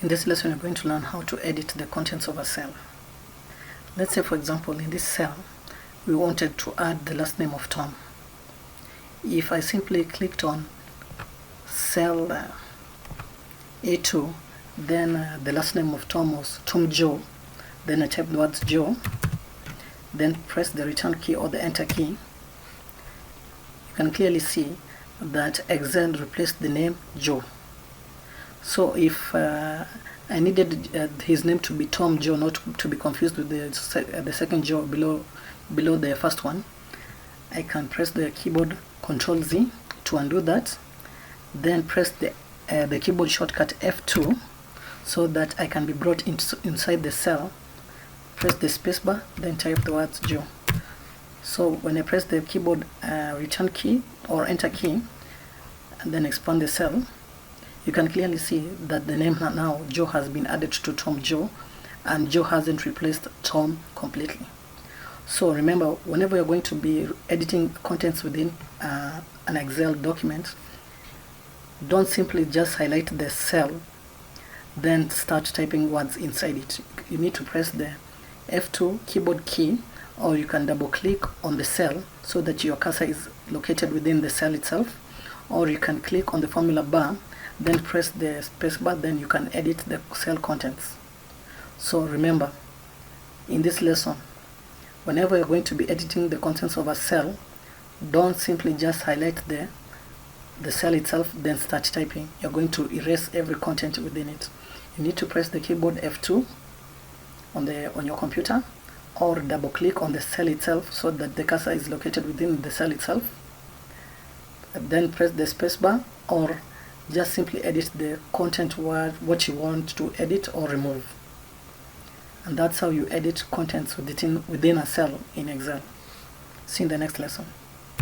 In this lesson, we're going to learn how to edit the contents of a cell. Let's say, for example, in this cell, we wanted to add the last name of Tom. If I simply clicked on cell A2, then the last name of Tom was Tom Joe. Then I type the words Joe, then press the return key or the enter key. You can clearly see that Excel replaced the name Joe. So if I needed his name to be Tom Joe, not to be confused with the second Joe below the first one, I can press the keyboard Ctrl Z to undo that, then press the keyboard shortcut F2 so that I can be brought inside the cell. Press the spacebar, then type the words Joe. So when I press the keyboard return key or enter key and then expand the cell, you can clearly see that the name now Joe has been added to Tom Joe, and Joe hasn't replaced Tom completely. So remember, whenever you're going to be editing contents within an Excel document, don't simply just highlight the cell then start typing words inside it. You need to press the F2 keyboard key, or you can double click on the cell so that your cursor is located within the cell itself, or you can click on the formula bar, then press the spacebar, then you can edit the cell contents. So remember, in this lesson, whenever you're going to be editing the contents of a cell, don't simply just highlight the cell itself then start typing. You're going to erase every content within it. You need to press the keyboard F2 on your computer, or double click on the cell itself so that the cursor is located within the cell itself, then press the spacebar, or just simply edit the content what you want to edit or remove. And that's how you edit contents within a cell in Excel. See you in the next lesson.